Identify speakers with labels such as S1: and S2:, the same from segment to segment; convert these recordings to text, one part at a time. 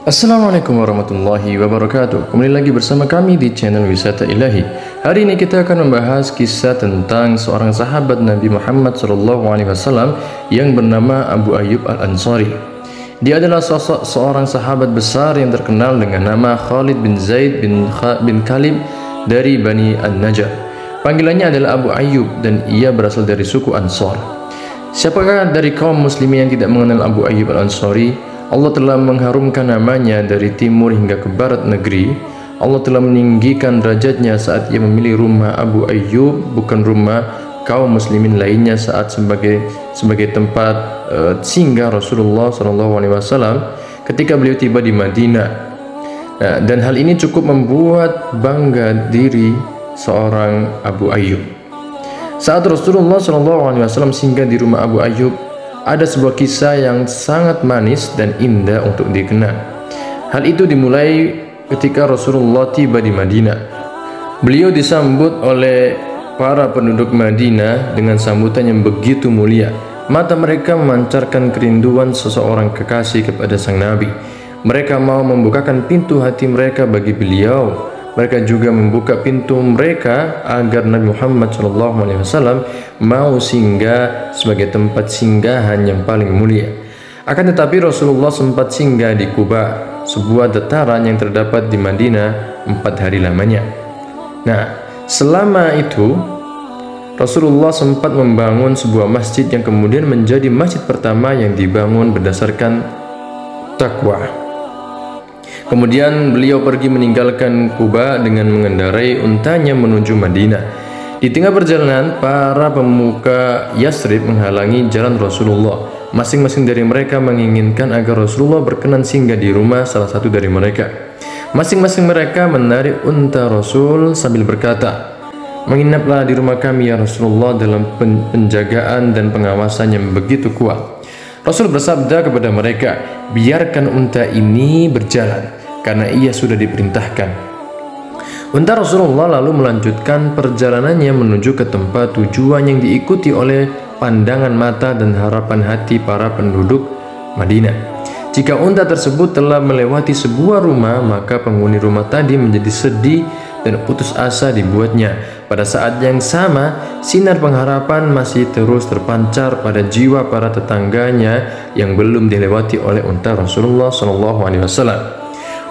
S1: Assalamualaikum warahmatullahi wabarakatuh. Kembali lagi bersama kami di channel Wisata Ilahi. Hari ini kita akan membahas kisah tentang seorang sahabat Nabi Muhammad SAW yang bernama Abu Ayyub Al-Ansari. Dia adalah sosok seorang sahabat besar yang terkenal dengan nama Khalid bin Zaid bin Kalib dari Bani An-Najjar. Panggilannya adalah Abu Ayyub dan ia berasal dari suku Ansar. Siapakah dari kaum muslimin yang tidak mengenal Abu Ayyub Al-Ansari? Allah telah mengharumkan namanya dari timur hingga ke barat negeri. Allah telah meninggikan derajatnya saat ia memilih rumah Abu Ayyub, bukan rumah kaum muslimin lainnya saat sebagai tempat singgah Rasulullah SAW ketika beliau tiba di Madinah. Dan hal ini cukup membuat bangga diri seorang Abu Ayyub. Saat Rasulullah SAW singgah di rumah Abu Ayyub, ada sebuah kisah yang sangat manis dan indah untuk dikenal. Hal itu dimulai ketika Rasulullah tiba di Madinah. Beliau disambut oleh para penduduk Madinah dengan sambutan yang begitu mulia. Mata mereka memancarkan kerinduan seseorang kekasih kepada sang Nabi. Mereka mau membukakan pintu hati mereka bagi beliau. Mereka juga membuka pintu mereka agar Nabi Muhammad SAW mau singgah sebagai tempat singgahan yang paling mulia. Akan tetapi Rasulullah sempat singgah di Quba, sebuah dataran yang terdapat di Madinah 4 hari lamanya. Nah, selama itu Rasulullah sempat membangun sebuah masjid yang kemudian menjadi masjid pertama yang dibangun berdasarkan takwa. Kemudian beliau pergi meninggalkan Quba dengan mengendarai untanya menuju Madinah. Di tengah perjalanan, para pemuka Yasrib menghalangi jalan Rasulullah. Masing-masing dari mereka menginginkan agar Rasulullah berkenan singgah di rumah salah satu dari mereka. Masing-masing mereka menarik unta Rasul sambil berkata, "Menginaplah di rumah kami ya Rasulullah dalam penjagaan dan pengawasan yang begitu kuat." Rasul bersabda kepada mereka, "Biarkan unta ini berjalan, karena ia sudah diperintahkan." Unta Rasulullah lalu melanjutkan perjalanannya menuju ke tempat tujuan yang diikuti oleh pandangan mata dan harapan hati para penduduk Madinah. Jika unta tersebut telah melewati sebuah rumah, maka penghuni rumah tadi menjadi sedih dan putus asa dibuatnya. Pada saat yang sama, sinar pengharapan masih terus terpancar pada jiwa para tetangganya yang belum dilewati oleh unta Rasulullah SAW.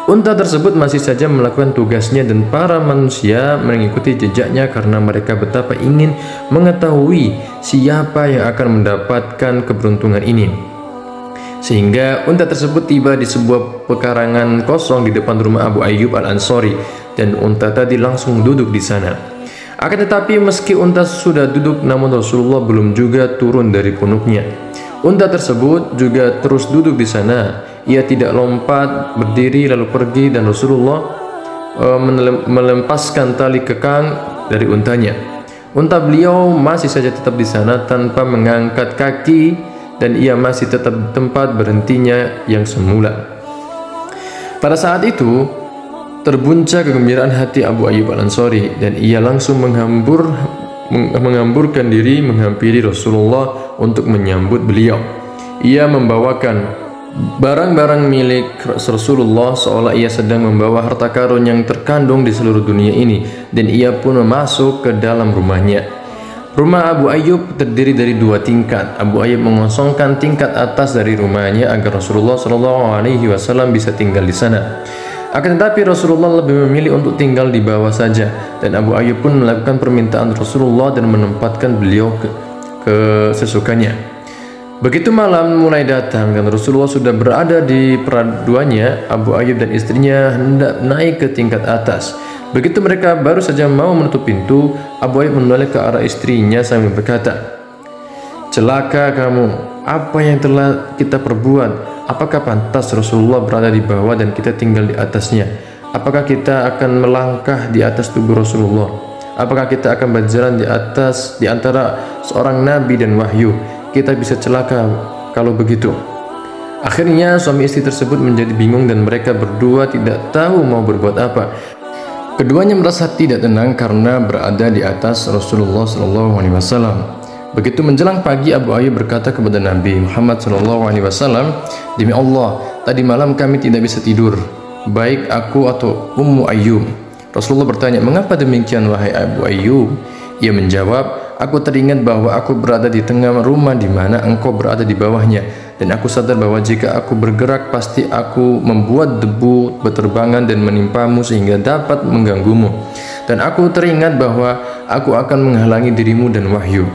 S1: Unta tersebut masih saja melakukan tugasnya dan para manusia mengikuti jejaknya karena mereka betapa ingin mengetahui siapa yang akan mendapatkan keberuntungan ini. Sehingga unta tersebut tiba di sebuah pekarangan kosong di depan rumah Abu Ayyub Al-Ansari dan unta tadi langsung duduk di sana. Akan tetapi meski unta sudah duduk, namun Rasulullah belum juga turun dari punuknya. Unta tersebut juga terus duduk di sana. Ia tidak lompat, berdiri lalu pergi, dan Rasulullah melepaskan tali kekang dari untanya. Unta beliau masih saja tetap di sana tanpa mengangkat kaki, dan ia masih tetap di tempat berhentinya yang semula. Pada saat itu terbuncah kegembiraan hati Abu Ayyub Al-Ansari dan ia langsung menghamburkan diri menghampiri Rasulullah untuk menyambut beliau. Ia membawakan barang-barang milik Rasulullah seolah ia sedang membawa harta karun yang terkandung di seluruh dunia ini, dan ia pun masuk ke dalam rumahnya. Rumah Abu Ayyub terdiri dari 2 tingkat. Abu Ayyub mengosongkan tingkat atas dari rumahnya agar Rasulullah SAW bisa tinggal di sana. Akan tetapi Rasulullah lebih memilih untuk tinggal di bawah saja, dan Abu Ayyub pun melakukan permintaan Rasulullah dan menempatkan beliau ke sesukanya. Begitu malam mulai datang dan Rasulullah sudah berada di peraduannya, Abu Ayyub dan istrinya hendak naik ke tingkat atas. Begitu mereka baru saja mau menutup pintu, Abu Ayyub menoleh ke arah istrinya sambil berkata, "Celaka kamu, apa yang telah kita perbuat? Apakah pantas Rasulullah berada di bawah dan kita tinggal di atasnya? Apakah kita akan melangkah di atas tubuh Rasulullah? Apakah kita akan berjalan di antara seorang nabi dan wahyu? Kita bisa celaka kalau begitu." Akhirnya suami istri tersebut menjadi bingung dan mereka berdua tidak tahu mau berbuat apa. Keduanya merasa tidak tenang karena berada di atas Rasulullah SAW. Begitu menjelang pagi, Abu Ayyub berkata kepada Nabi Muhammad SAW, "Demi Allah, tadi malam kami tidak bisa tidur, baik aku atau Ummu Ayyub." Rasulullah bertanya, "Mengapa demikian wahai Abu Ayyub?" Ia menjawab, "Aku teringat bahwa aku berada di tengah rumah di mana engkau berada di bawahnya, dan aku sadar bahwa jika aku bergerak pasti aku membuat debu berterbangan dan menimpamu sehingga dapat mengganggumu. Dan aku teringat bahwa aku akan menghalangi dirimu dan wahyu."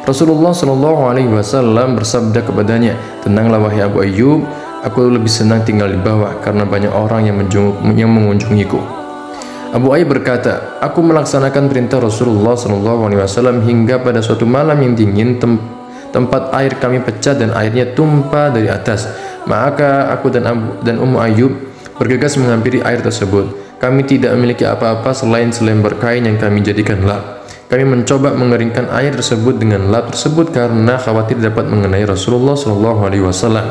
S1: Rasulullah SAW bersabda kepadanya, "Tenanglah wahai Abu Ayyub, aku lebih senang tinggal di bawah karena banyak orang yang mengunjungiku." Abu Ayyub berkata, "Aku melaksanakan perintah Rasulullah SAW hingga pada suatu malam yang dingin, tempat air kami pecah dan airnya tumpah dari atas. Maka aku dan Ummu Ayyub bergegas menghampiri air tersebut. Kami tidak memiliki apa-apa selain selembar kain yang kami jadikan lap. Kami mencoba mengeringkan air tersebut dengan lap tersebut karena khawatir dapat mengenai Rasulullah SAW.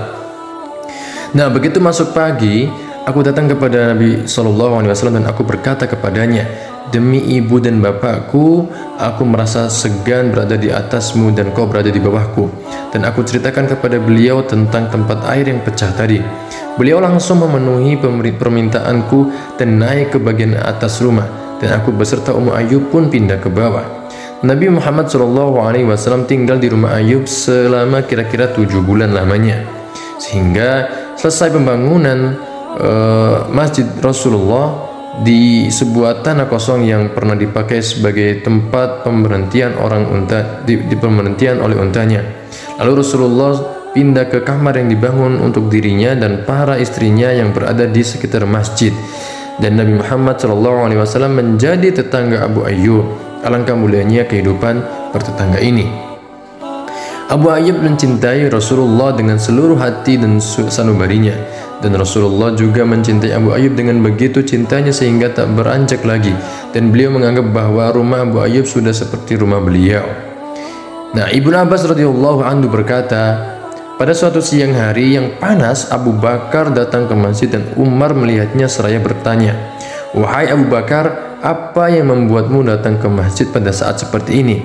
S1: Nah, begitu masuk pagi, aku datang kepada Nabi SAW dan aku berkata kepadanya, 'Demi ibu dan bapakku, aku merasa segan berada di atasmu dan kau berada di bawahku.' Dan aku ceritakan kepada beliau tentang tempat air yang pecah tadi. Beliau langsung memenuhi permintaanku dan naik ke bagian atas rumah. Dan aku beserta Ummu Ayyub pun pindah ke bawah. Nabi Muhammad SAW tinggal di rumah Ayyub selama kira-kira 7 bulan lamanya, sehingga selesai pembangunan Masjid Rasulullah di sebuah tanah kosong yang pernah dipakai sebagai tempat pemberhentian oleh untanya. Lalu Rasulullah pindah ke kamar yang dibangun untuk dirinya dan para istrinya yang berada di sekitar masjid. Dan Nabi Muhammad SAW menjadi tetangga Abu Ayyub. Alangkah mulianya kehidupan bertetangga ini. Abu Ayyub mencintai Rasulullah dengan seluruh hati dan sanubarinya, dan Rasulullah juga mencintai Abu Ayyub dengan begitu cintanya sehingga tak beranjak lagi, dan beliau menganggap bahwa rumah Abu Ayyub sudah seperti rumah beliau. Nah, Ibnu Abbas radhiyallahu anhu berkata, pada suatu siang hari yang panas, Abu Bakar datang ke masjid dan Umar melihatnya seraya bertanya, "Wahai Abu Bakar, apa yang membuatmu datang ke masjid pada saat seperti ini?"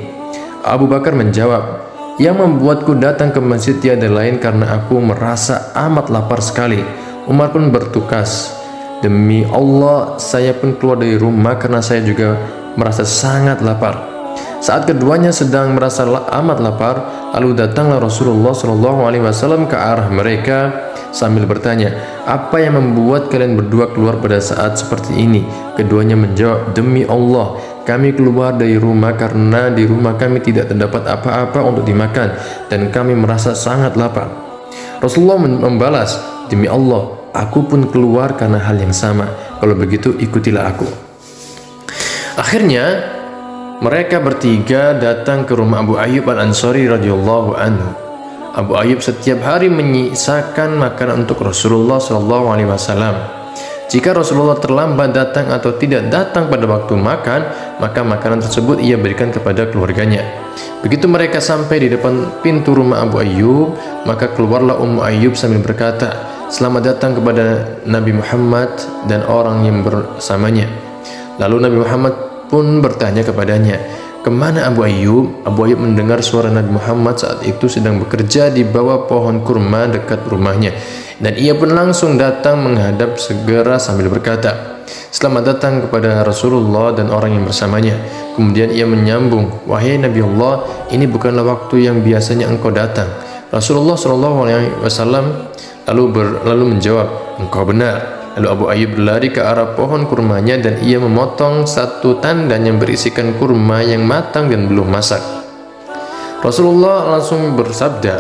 S1: Abu Bakar menjawab, "Yang membuatku datang ke masjid tiada lain karena aku merasa amat lapar sekali." Umar pun bertukas, "Demi Allah, saya pun keluar dari rumah karena saya juga merasa sangat lapar." Saat keduanya sedang merasa amat lapar, lalu datanglah Rasulullah SAW ke arah mereka sambil bertanya, "Apa yang membuat kalian berdua keluar pada saat seperti ini?" Keduanya menjawab, "Demi Allah, kami keluar dari rumah karena di rumah kami tidak terdapat apa-apa untuk dimakan dan kami merasa sangat lapar." Rasulullah membalas, "Demi Allah, aku pun keluar karena hal yang sama. Kalau begitu ikutilah aku." Akhirnya mereka bertiga datang ke rumah Abu Ayyub Al-Ansari radhiyallahu anhu. Abu Ayyub setiap hari menyisakan makanan untuk Rasulullah SAW. Jika Rasulullah terlambat datang atau tidak datang pada waktu makan, maka makanan tersebut ia berikan kepada keluarganya. Begitu mereka sampai di depan pintu rumah Abu Ayyub, maka keluarlah Ummu Ayyub sambil berkata, "Selamat datang kepada Nabi Muhammad dan orang yang bersamanya." Lalu Nabi Muhammad pun bertanya kepadanya, "Kemana Abu Ayyub?" Abu Ayyub mendengar suara Nabi Muhammad saat itu sedang bekerja di bawah pohon kurma dekat rumahnya, dan ia pun langsung datang menghadap segera sambil berkata, "Selamat datang kepada Rasulullah dan orang yang bersamanya." Kemudian ia menyambung, "Wahai Nabi Allah, ini bukanlah waktu yang biasanya engkau datang." Rasulullah SAW lalu menjawab, "Engkau benar." Lalu Abu Ayyub berlari ke arah pohon kurmanya dan ia memotong satu tandan yang berisikan kurma yang matang dan belum masak. Rasulullah langsung bersabda,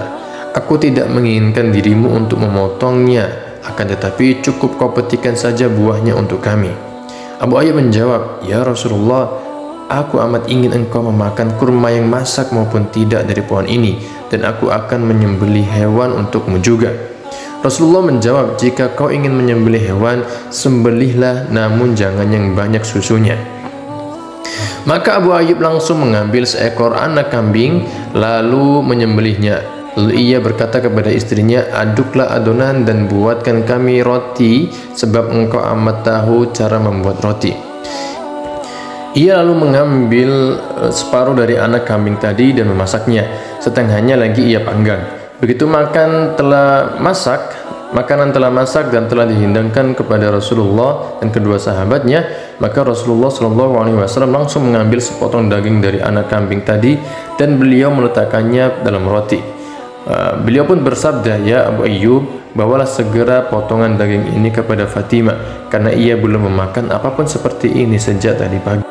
S1: "Aku tidak menginginkan dirimu untuk memotongnya, akan tetapi cukup kau petikkan saja buahnya untuk kami." Abu Ayyub menjawab, "Ya Rasulullah, aku amat ingin engkau memakan kurma yang masak maupun tidak dari pohon ini, dan aku akan menyembelih hewan untukmu juga." Rasulullah menjawab, "Jika kau ingin menyembelih hewan, sembelihlah, namun jangan yang banyak susunya." Maka Abu Ayyub langsung mengambil seekor anak kambing lalu menyembelihnya. Lalu ia berkata kepada istrinya, "Aduklah adonan dan buatkan kami roti, sebab engkau amat tahu cara membuat roti." Ia lalu mengambil separuh dari anak kambing tadi dan memasaknya, setengahnya lagi ia panggang. Begitu makanan telah masak dan telah dihidangkan kepada Rasulullah dan kedua sahabatnya, maka Rasulullah SAW langsung mengambil sepotong daging dari anak kambing tadi dan beliau meletakkannya dalam roti. Beliau pun bersabda, "Ya Abu Ayyub, bawalah segera potongan daging ini kepada Fatimah, karena ia belum memakan apapun seperti ini sejak tadi pagi."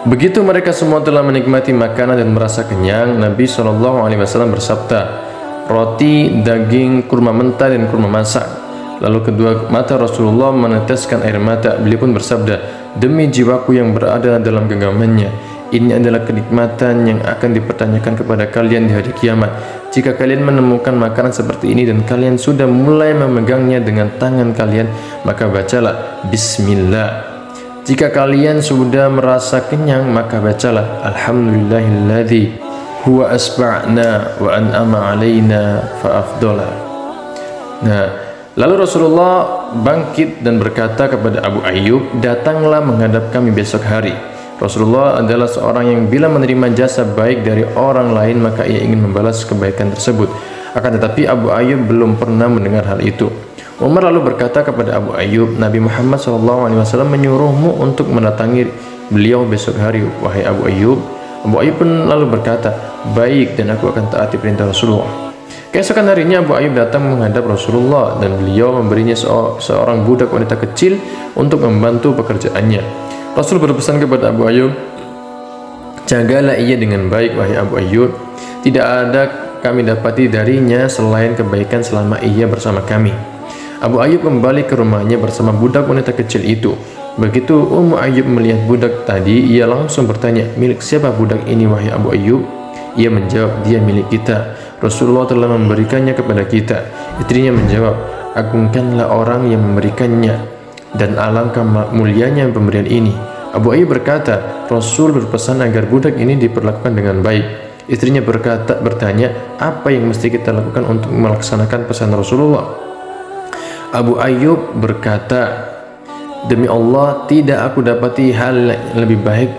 S1: Begitu mereka semua telah menikmati makanan dan merasa kenyang, Nabi SAW bersabda, "Roti, daging, kurma mentah dan kurma masak." Lalu kedua mata Rasulullah meneteskan air mata. Beliau pun bersabda, "Demi jiwaku yang berada dalam genggamannya, ini adalah kenikmatan yang akan dipertanyakan kepada kalian di hari kiamat. Jika kalian menemukan makanan seperti ini dan kalian sudah mulai memegangnya dengan tangan kalian, maka bacalah Bismillah. Jika kalian sudah merasa kenyang, maka bacalah Alhamdulillahilladzi huwa asba'na wa an'ama alaina fa afdala." Nah, lalu Rasulullah bangkit dan berkata kepada Abu Ayyub, "Datanglah menghadap kami besok hari." Rasulullah adalah seorang yang bila menerima jasa baik dari orang lain, maka ia ingin membalas kebaikan tersebut. Akan tetapi Abu Ayyub belum pernah mendengar hal itu. Umar lalu berkata kepada Abu Ayyub, "Nabi Muhammad SAW menyuruhmu untuk mendatangi beliau besok hari, wahai Abu Ayyub." Abu Ayyub pun lalu berkata, "Baik, dan aku akan taati perintah Rasulullah." Keesokan harinya Abu Ayyub datang menghadap Rasulullah dan beliau memberinya seorang budak wanita kecil untuk membantu pekerjaannya. Rasul berpesan kepada Abu Ayyub, "Jagalah ia dengan baik, wahai Abu Ayyub. Tidak ada kami dapati darinya selain kebaikan selama ia bersama kami." Abu Ayyub kembali ke rumahnya bersama budak wanita kecil itu. Begitu Ummu Ayyub melihat budak tadi, ia langsung bertanya, "Milik siapa budak ini, wahai Abu Ayyub?" Ia menjawab, "Dia milik kita. Rasulullah telah memberikannya kepada kita." Istrinya menjawab, "Agungkanlah orang yang memberikannya, dan alangkah mulianya pemberian ini." Abu Ayyub berkata, "Rasul berpesan agar budak ini diperlakukan dengan baik." Istrinya bertanya, "Apa yang mesti kita lakukan untuk melaksanakan pesan Rasulullah?" Abu Ayyub berkata, "Demi Allah, tidak aku dapati hal yang lebih baik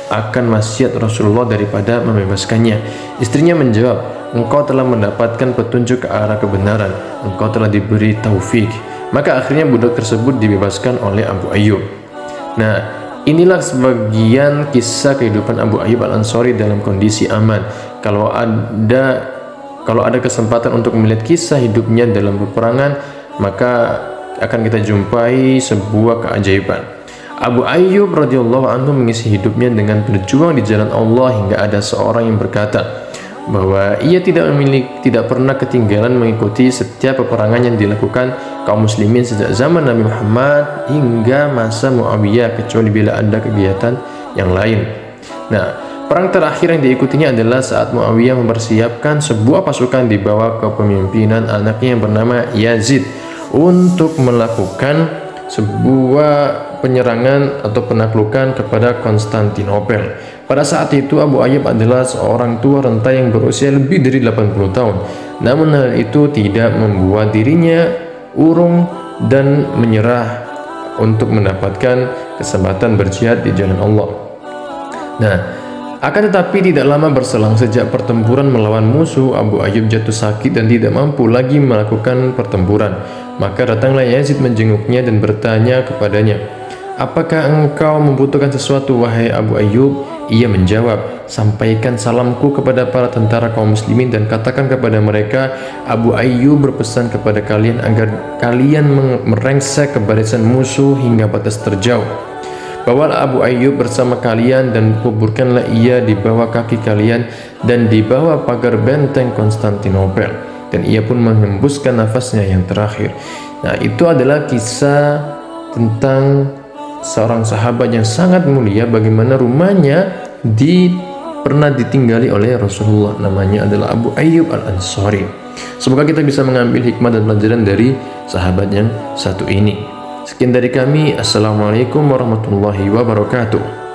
S1: akan wasiat Rasulullah daripada membebaskannya." Istrinya menjawab, "Engkau telah mendapatkan petunjuk ke arah kebenaran, engkau telah diberi taufik." Maka akhirnya budak tersebut dibebaskan oleh Abu Ayyub. Nah, inilah sebagian kisah kehidupan Abu Ayyub Al-Ansari dalam kondisi aman. Kalau ada kesempatan untuk melihat kisah hidupnya dalam peperangan, maka akan kita jumpai sebuah keajaiban. Abu Ayyub radhiyallahu anhu mengisi hidupnya dengan berjuang di jalan Allah hingga ada seorang yang berkata bahwa ia tidak pernah ketinggalan mengikuti setiap peperangan yang dilakukan kaum muslimin sejak zaman Nabi Muhammad hingga masa Muawiyah, kecuali bila ada kegiatan yang lain. Nah, perang terakhir yang diikutinya adalah saat Muawiyah mempersiapkan sebuah pasukan di bawah kepemimpinan anaknya yang bernama Yazid untuk melakukan sebuah penyerangan atau penaklukan kepada Konstantinopel. Pada saat itu Abu Ayyub adalah seorang tua renta yang berusia lebih dari 80 tahun. Namun hal itu tidak membuat dirinya urung dan menyerah untuk mendapatkan kesempatan berjihad di jalan Allah. Nah, akan tetapi tidak lama berselang sejak pertempuran melawan musuh, Abu Ayyub jatuh sakit dan tidak mampu lagi melakukan pertempuran. Maka datanglah Yazid menjenguknya dan bertanya kepadanya, "Apakah engkau membutuhkan sesuatu, wahai Abu Ayyub?" Ia menjawab, "Sampaikan salamku kepada para tentara kaum muslimin dan katakan kepada mereka, Abu Ayyub berpesan kepada kalian agar kalian merengsek ke barisan musuh hingga batas terjauh. Bawalah Abu Ayyub bersama kalian dan kuburkanlah ia di bawah kaki kalian dan di bawah pagar benteng Konstantinopel." Dan ia pun menghembuskan nafasnya yang terakhir. Nah, itu adalah kisah tentang seorang sahabat yang sangat mulia, bagaimana rumahnya pernah ditinggali oleh Rasulullah. Namanya adalah Abu Ayyub Al-Ansari. Semoga kita bisa mengambil hikmah dan pelajaran dari sahabat yang satu ini. Sekian dari kami. Assalamualaikum warahmatullahi wabarakatuh.